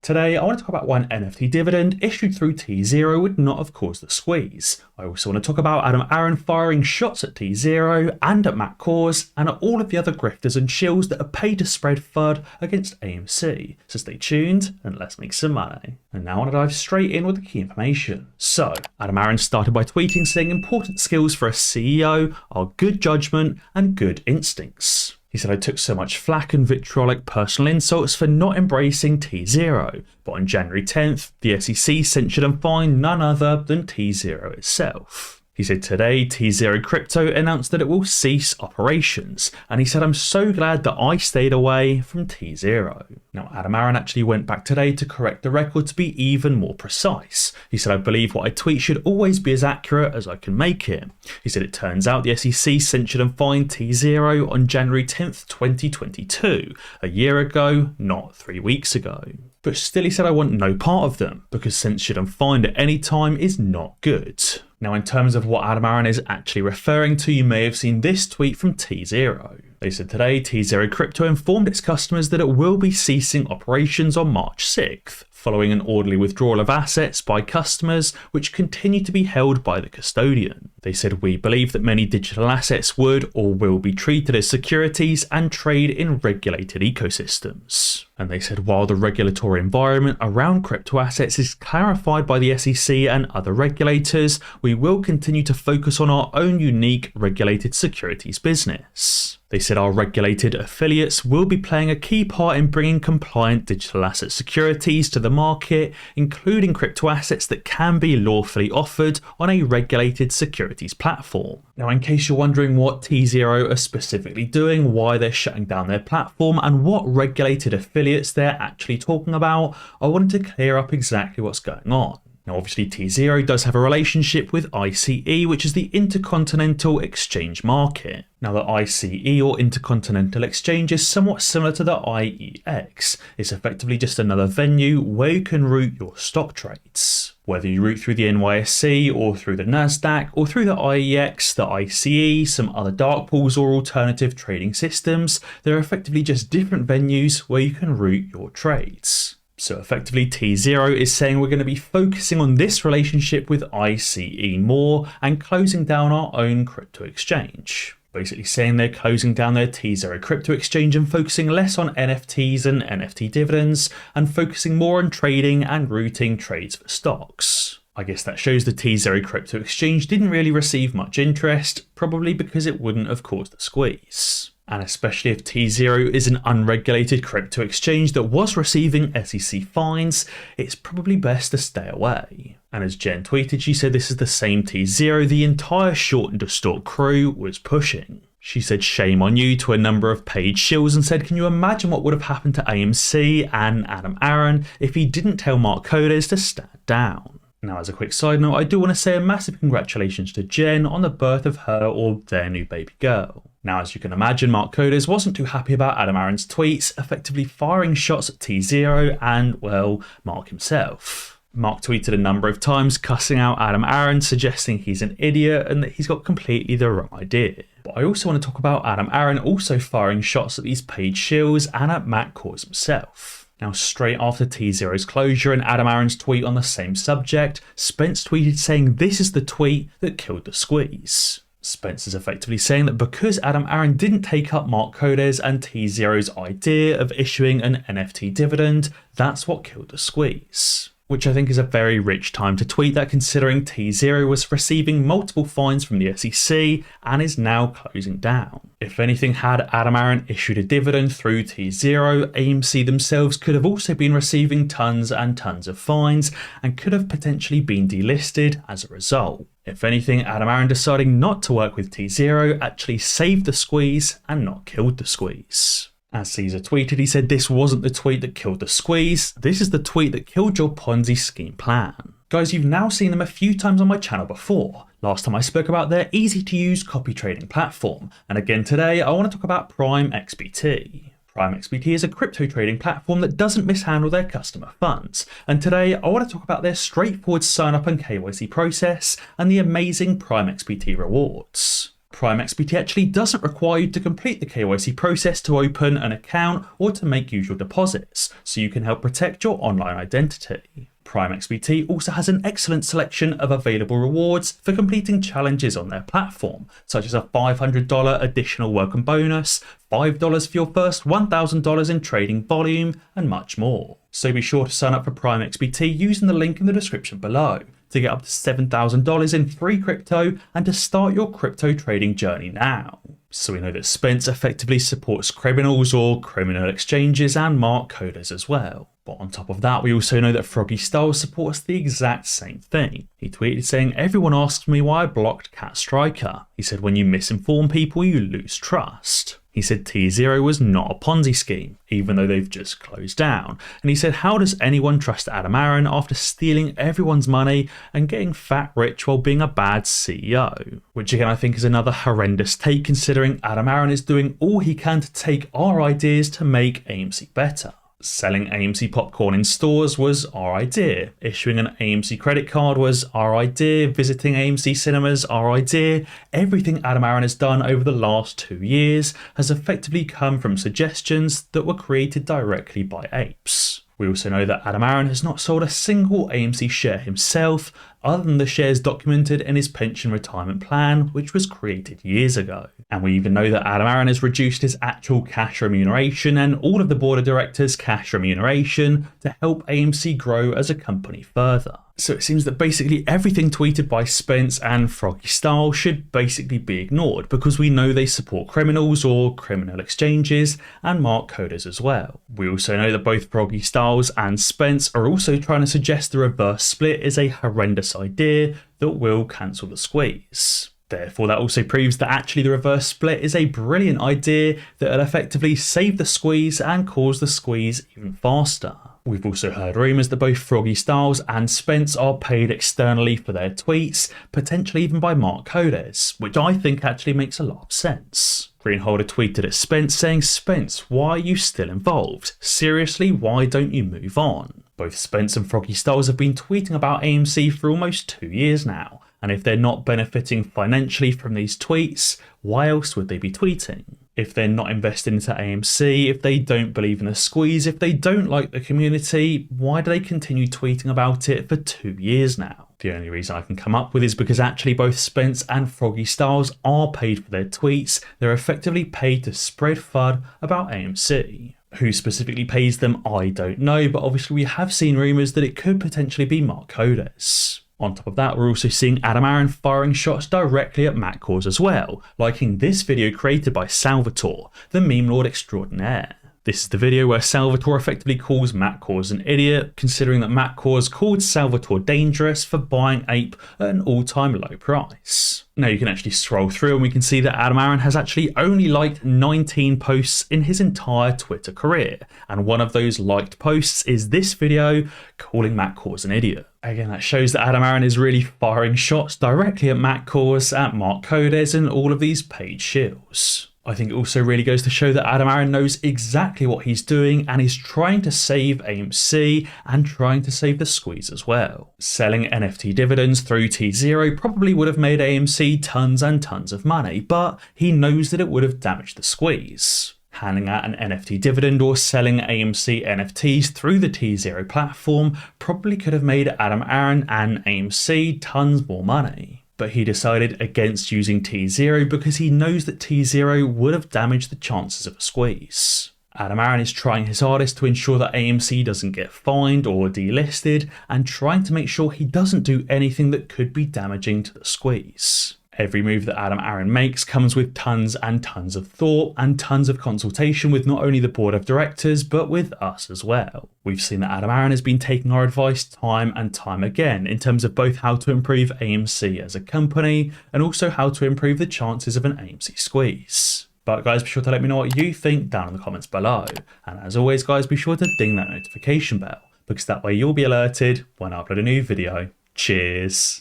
Today, I want to talk about why an NFT dividend issued through TZero would not have caused the squeeze. I also want to talk about Adam Aron firing shots at TZero and at kohrs and at all of the other grifters and shills that are paid to spread FUD against AMC. So stay tuned and let's make some money. And now I want to dive straight in with the key information. So, Adam Aron started by tweeting saying important skills for a CEO are good judgment and good instincts. He said, I took so much flack and vitriolic personal insults for not embracing TZero, but on January 10th, the SEC censured and fined none other than TZero itself. He said today, TZero Crypto announced that it will cease operations, and he said, I'm so glad that I stayed away from TZero. Now, Adam Aron actually went back today to correct the record to be even more precise. He said, I believe what I tweet should always be as accurate as I can make it. He said, it turns out the SEC censured and fined TZero on January 10th, 2022, a year ago, not 3 weeks ago. But still, he said, I want no part of them, because censured and fined at any time is not good. Now, in terms of what Adam Aron is actually referring to, you may have seen this tweet from TZero. They said today, TZero Crypto informed its customers that it will be ceasing operations on March 6th, following an orderly withdrawal of assets by customers which continue to be held by the custodian. They said, we believe that many digital assets would or will be treated as securities and trade in regulated ecosystems. And they said, while the regulatory environment around crypto assets is clarified by the SEC and other regulators, we will continue to focus on our own unique regulated securities business. They said our regulated affiliates will be playing a key part in bringing compliant digital asset securities to the market, including crypto assets that can be lawfully offered on a regulated securities platform. Now, in case you're wondering what TZero are specifically doing, why they're shutting down their platform, and what regulated affiliates they're actually talking about, I wanted to clear up exactly what's going on. Now, obviously, TZero does have a relationship with ICE, which is the Intercontinental Exchange Market. Now, the ICE or Intercontinental Exchange is somewhat similar to the IEX. It's effectively just another venue where you can route your stock trades. Whether you route through the NYSE or through the NASDAQ or through the IEX, the ICE, some other dark pools or alternative trading systems, they're effectively just different venues where you can route your trades. So effectively, TZero is saying we're going to be focusing on this relationship with ICE more and closing down our own crypto exchange. Basically saying they're closing down their TZero crypto exchange and focusing less on NFTs and NFT dividends and focusing more on trading and routing trades for stocks. I guess that shows the TZero crypto exchange didn't really receive much interest, probably because it wouldn't have caused the squeeze. And especially if TZero is an unregulated crypto exchange that was receiving SEC fines, it's probably best to stay away. And as Jen tweeted, she said this is the same TZero the entire short and distort crew was pushing. She said shame on you to a number of paid shills and said, can you imagine what would have happened to AMC and Adam Aron if he didn't tell kohrs to stand down? Now, as a quick side note, I do want to say a massive congratulations to Jen on the birth of her or their new baby girl. Now, as you can imagine, kohrs wasn't too happy about Adam Aron's tweets, effectively firing shots at TZero and, well, Mark himself. Mark tweeted a number of times cussing out Adam Aron, suggesting he's an idiot and that he's got completely the wrong idea. But I also want to talk about Adam Aron also firing shots at these paid shills and at kohrs himself. Now, straight after TZero's closure and Adam Aron's tweet on the same subject, Spence tweeted saying this is the tweet that killed the squeeze. Spence is effectively saying that because Adam Aron didn't take up kohrs and TZero's idea of issuing an NFT dividend, that's what killed the squeeze. Which I think is a very rich time to tweet that, considering TZero was receiving multiple fines from the SEC and is now closing down. If anything, had Adam Aron issued a dividend through TZero, AMC themselves could have also been receiving tons and tons of fines and could have potentially been delisted as a result. If anything, Adam Aron deciding not to work with TZero actually saved the squeeze and not killed the squeeze. As Caesar tweeted, he said this wasn't the tweet that killed the squeeze, this is the tweet that killed your Ponzi scheme plan. Guys, you've now seen them a few times on my channel before. Last time I spoke about their easy to use copy trading platform, and again today I want to talk about Prime XBT. Prime XBT is a crypto trading platform that doesn't mishandle their customer funds, and today I want to talk about their straightforward sign up and KYC process and the amazing Prime XBT rewards. Prime XBT actually doesn't require you to complete the KYC process to open an account or to make usual deposits, so you can help protect your online identity. Prime XBT also has an excellent selection of available rewards for completing challenges on their platform, such as a $500 additional welcome bonus, $5 for your first $1,000 in trading volume, and much more. So be sure to sign up for Prime XBT using the link in the description below to get up to $7,000 in free crypto and to start your crypto trading journey now. So we know that Spence effectively supports criminals or criminal exchanges and mark coders as well. But on top of that, we also know that Froggy Styles supports the exact same thing. He tweeted saying, "Everyone asks me why I blocked Cat Striker. He said, when you misinform people, you lose trust." He said TZero was not a Ponzi scheme, even though they've just closed down. And he said, how does anyone trust Adam Aron after stealing everyone's money and getting fat rich while being a bad CEO? Which again, I think is another horrendous take, considering Adam Aron is doing all he can to take our ideas to make AMC better. Selling AMC popcorn in stores was our idea. Issuing an AMC credit card was our idea. Visiting AMC cinemas, our idea. Everything Adam Aron has done over the last 2 years has effectively come from suggestions that were created directly by apes. We also know that Adam Aron has not sold a single AMC share himself, other than the shares documented in his pension retirement plan, which was created years ago. And we even know that Adam Aron has reduced his actual cash remuneration and all of the board of directors' cash remuneration to help AMC grow as a company further. So it seems that basically everything tweeted by Spence and Froggy Style should basically be ignored, because we know they support criminals or criminal exchanges and mark coders as well. We also know that both Froggy Styles and Spence are also trying to suggest the reverse split is a horrendous idea that will cancel the squeeze. Therefore, that also proves that actually the reverse split is a brilliant idea that will effectively save the squeeze and cause the squeeze even faster. We've also heard rumours that both Froggy Styles and Spence are paid externally for their tweets, potentially even by mark coders, which I think actually makes a lot of sense. Greenholder tweeted at Spence saying, "Spence, why are you still involved? Seriously, why don't you move on?" Both Spence and Froggy Styles have been tweeting about AMC for almost 2 years now, and if they're not benefiting financially from these tweets, why else would they be tweeting? If they're not invested into AMC, if they don't believe in the squeeze, if they don't like the community, why do they continue tweeting about it for 2 years now? The only reason I can come up with is because actually both Spence and Froggy Styles are paid for their tweets. They're effectively paid to spread FUD about AMC. Who specifically pays them, I don't know, but obviously we have seen rumours that it could potentially be mark coders. On top of that, we're also seeing Adam Aron firing shots directly at kohrs as well, liking this video created by Salvatore, the meme lord extraordinaire. This is the video where Salvatore effectively calls kohrs an idiot, considering that kohrs called Salvatore dangerous for buying ape at an all-time low price. Now you can actually scroll through and we can see that Adam Aron has actually only liked 19 posts in his entire Twitter career, and one of those liked posts is this video calling kohrs an idiot. Again, that shows that Adam Aron is really firing shots directly at kohrs, at mark coders, and all of these paid shills. I think it also really goes to show that Adam Aron knows exactly what he's doing and is trying to save AMC and trying to save the squeeze as well. Selling NFT dividends through TZero probably would have made AMC tons and tons of money, but he knows that it would have damaged the squeeze. Handing out an NFT dividend or selling AMC NFTs through the TZero platform probably could have made Adam Aron and AMC tons more money. But he decided against using TZero because he knows that TZero would have damaged the chances of a squeeze. Adam Aron is trying his hardest to ensure that AMC doesn't get fined or delisted, and trying to make sure he doesn't do anything that could be damaging to the squeeze. Every move that Adam Aron makes comes with tons and tons of thought and tons of consultation with not only the board of directors, but with us as well. We've seen that Adam Aron has been taking our advice time and time again in terms of both how to improve AMC as a company and also how to improve the chances of an AMC squeeze. But guys, be sure to let me know what you think down in the comments below. And as always guys, be sure to ding that notification bell, because that way you'll be alerted when I upload a new video. Cheers.